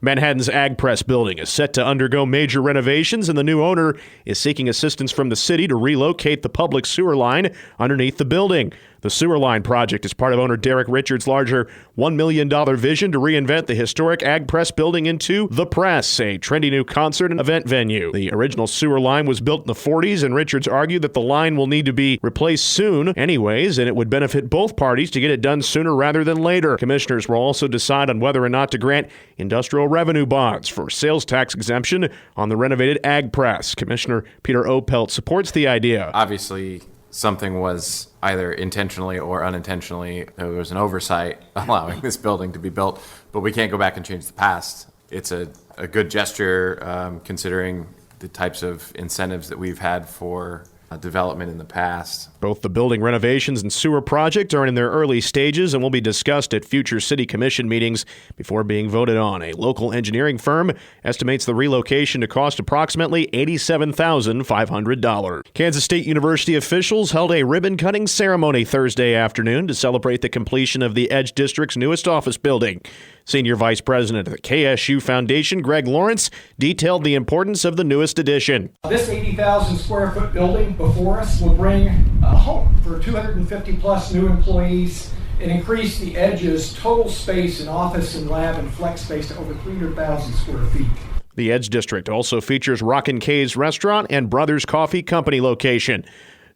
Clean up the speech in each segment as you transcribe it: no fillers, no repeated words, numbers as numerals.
Manhattan's Ag Press building is set to undergo major renovations, and the new owner is seeking assistance from the city to relocate the public sewer line underneath the building. The sewer line project is part of owner Derek Richards' larger $1 million vision to reinvent the historic Ag Press building into The Press, a trendy new concert and event venue. The original sewer line was built in the 40s, and Richards argued that the line will need to be replaced soon anyways, and it would benefit both parties to get it done sooner rather than later. Commissioners will also decide on whether or not to grant industrial revenue bonds for sales tax exemption on the renovated Ag Press. Commissioner Peter Opelt supports the idea. Obviously, something was either intentionally or unintentionally, there was an oversight allowing this building to be built, but we can't go back and change the past. It's a good gesture considering the types of incentives that we've had for development in the past. Both the building renovations and sewer project are in their early stages and will be discussed at future city commission meetings before being voted on. A local engineering firm estimates the relocation to cost approximately $87,500. Kansas State University officials held a ribbon-cutting ceremony Thursday afternoon to celebrate the completion of the Edge District's newest office building. Senior Vice President of the KSU Foundation, Greg Lawrence, detailed the importance of the newest addition. This 80,000 square foot building before us will bring a home for 250 plus new employees and increase the Edge's total space in office and lab and flex space to over 300,000 square feet. The Edge District also features Rockin' K's restaurant and Brothers Coffee Company location.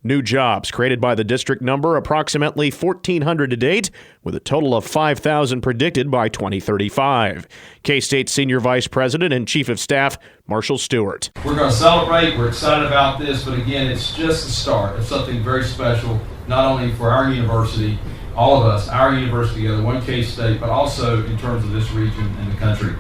New jobs created by the district number approximately 1,400 to date, with a total of 5,000 predicted by 2035. K-State Senior Vice President and Chief of Staff Marshall Stewart. We're going to celebrate. We're excited about this, but again, it's just the start of something very special, not only for our university, all of us, our university together, one K-State, but also in terms of this region and the country.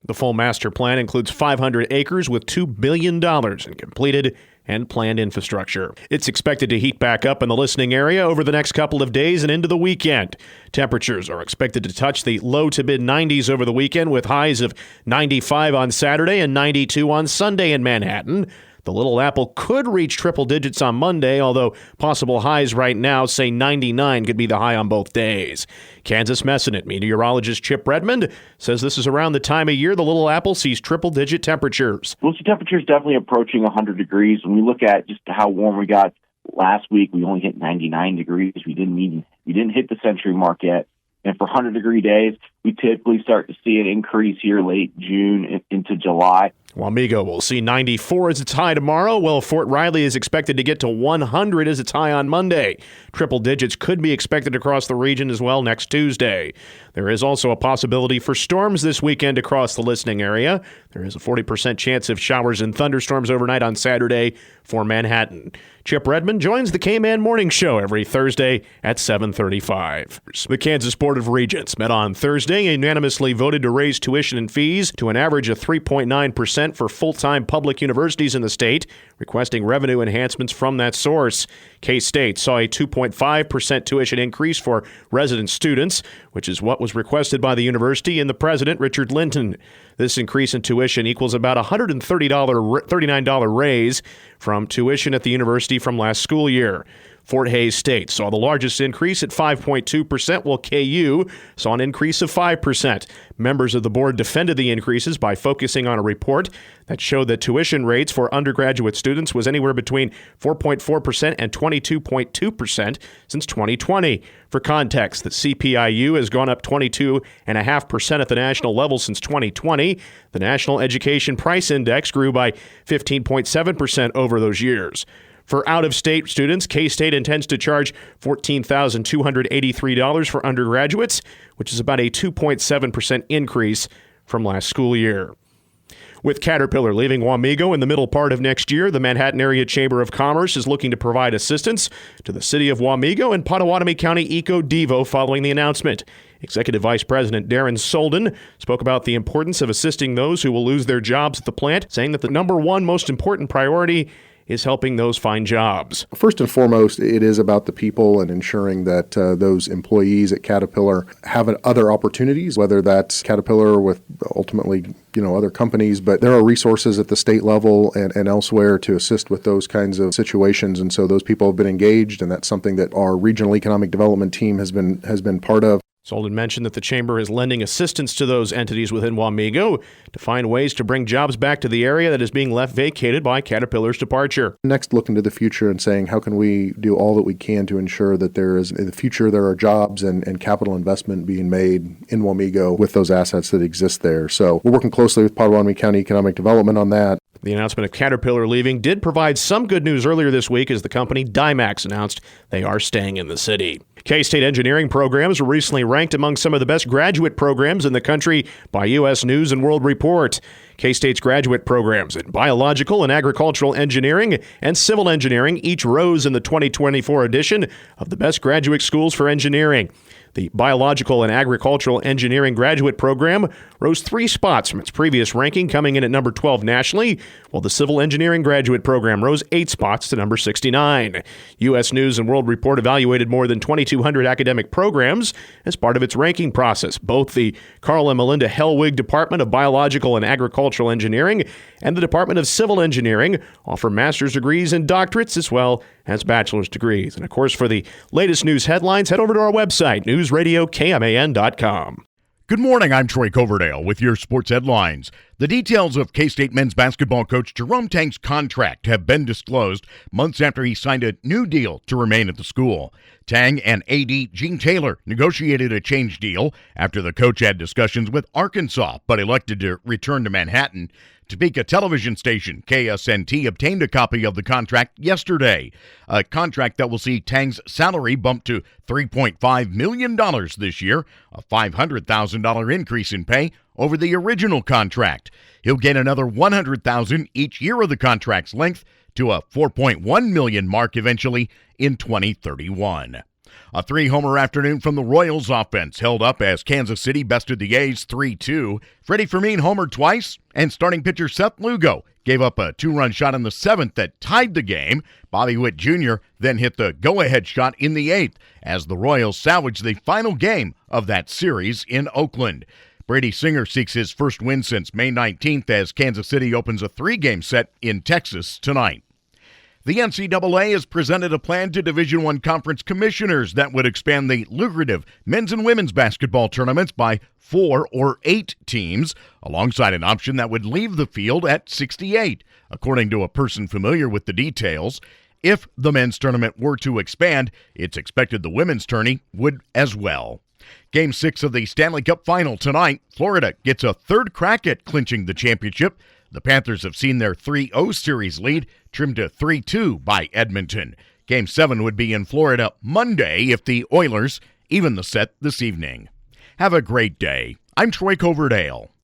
The full master plan includes 500 acres with $2 billion in completed and planned infrastructure. It's expected to heat back up in the listening area over the next couple of days and into the weekend. Temperatures are expected to touch the low to mid 90s over the weekend, with highs of 95 on Saturday and 92 on Sunday in Manhattan. The Little Apple could reach triple digits on Monday, although possible highs right now say 99 could be the high on both days. Kansas Messinate meteorologist Chip Redmond says this is around the time of year the Little Apple sees triple-digit temperatures. We'll see temperatures definitely approaching 100 degrees. When we look at just how warm we got last week, we only hit 99 degrees. We didn't hit the century mark yet. And for 100-degree days, we typically start to see an increase here late June into July. Wamego will see 94 as its high tomorrow, while Fort Riley is expected to get to 100 as its high on Monday. Triple digits could be expected across the region as well next Tuesday. There is also a possibility for storms this weekend across the listening area. There is a 40% chance of showers and thunderstorms overnight on Saturday for Manhattan. Chip Redmond joins the K-Man Morning Show every Thursday at 7:35. The Kansas Board of Regents met on Thursday and unanimously voted to raise tuition and fees to an average of 3.9% for full-time public universities in the state, requesting revenue enhancements from that source. K-State saw a 2.5% tuition increase for resident students, which is what was requested by the university and the president, Richard Linton. This increase in tuition equals about a $39 raise from tuition at the university from last school year. Fort Hays State saw the largest increase at 5.2%, while KU saw an increase of 5%. Members of the board defended the increases by focusing on a report that showed that tuition rates for undergraduate students was anywhere between 4.4% and 22.2% since 2020. For context, the CPIU has gone up 22.5% at the national level since 2020. The National Education Price Index grew by 15.7% over those years. For out-of-state students, K-State intends to charge $14,283 for undergraduates, which is about a 2.7% increase from last school year. With Caterpillar leaving Wamego in the middle part of next year, the Manhattan Area Chamber of Commerce is looking to provide assistance to the city of Wamego and Pottawatomie County Eco Devo following the announcement. Executive Vice President Darren Solden spoke about the importance of assisting those who will lose their jobs at the plant, saying that the number one most important priority is helping those find jobs. First and foremost, it is about the people and ensuring that those employees at Caterpillar have other opportunities, whether that's Caterpillar with ultimately, other companies, but there are resources at the state level and elsewhere to assist with those kinds of situations. And so those people have been engaged, and that's something that our regional economic development team has been part of. Solden mentioned that the chamber is lending assistance to those entities within Wamego to find ways to bring jobs back to the area that is being left vacated by Caterpillar's departure. Next, looking to the future and saying, how can we do all that we can to ensure that there is, in the future, there are jobs and capital investment being made in Wamego with those assets that exist there. So we're working closely with Potawatomi County Economic Development on that. The announcement of Caterpillar leaving did provide some good news earlier this week as the company Dymax announced they are staying in the city. K-State engineering programs were recently ranked among some of the best graduate programs in the country by U.S. News and World Report. K-State's graduate programs in biological and agricultural engineering and civil engineering each rose in the 2024 edition of the Best Graduate Schools for Engineering. The Biological and Agricultural Engineering graduate program rose 3 spots from its previous ranking, coming in at number 12 nationally, while the Civil Engineering graduate program rose 8 spots to number 69. U.S. News and World Report evaluated more than 2,200 academic programs as part of its ranking process. Both the Carl and Melinda Hellwig Department of Biological and Agricultural Engineering and the Department of Civil Engineering offer master's degrees and doctorates as well as bachelor's degrees. And of course, for the latest news headlines, head over to our website, newsradiokman.com. Good morning, I'm Troy Coverdale with your sports headlines. The details of K-State men's basketball coach Jerome Tang's contract have been disclosed months after he signed a new deal to remain at the school. Tang and AD Gene Taylor negotiated a change deal after the coach had discussions with Arkansas, but elected to return to Manhattan. Topeka television station KSNT obtained a copy of the contract yesterday, a contract that will see Tang's salary bumped to $3.5 million this year, a $500,000 increase in pay over the original contract. He'll get another $100,000 each year of the contract's length to a $4.1 million mark eventually in 2031. A 3-homer afternoon from the Royals offense held up as Kansas City bested the A's 3-2. Freddie Fermin homered twice, and starting pitcher Seth Lugo gave up a 2-run shot in the 7th that tied the game. Bobby Witt Jr. then hit the go-ahead shot in the 8th as the Royals salvaged the final game of that series in Oakland. Brady Singer seeks his first win since May 19th as Kansas City opens a 3-game set in Texas tonight. The NCAA has presented a plan to Division I conference commissioners that would expand the lucrative men's and women's basketball tournaments by 4 or 8 teams, alongside an option that would leave the field at 68, according to a person familiar with the details. If the men's tournament were to expand, it's expected the women's tourney would as well. Game 6 of the Stanley Cup Final tonight. Florida gets a third crack at clinching the championship. The Panthers have seen their 3-0 series lead trimmed to 3-2 by Edmonton. Game 7 would be in Florida Monday if the Oilers even the set this evening. Have a great day. I'm Troy Coverdale.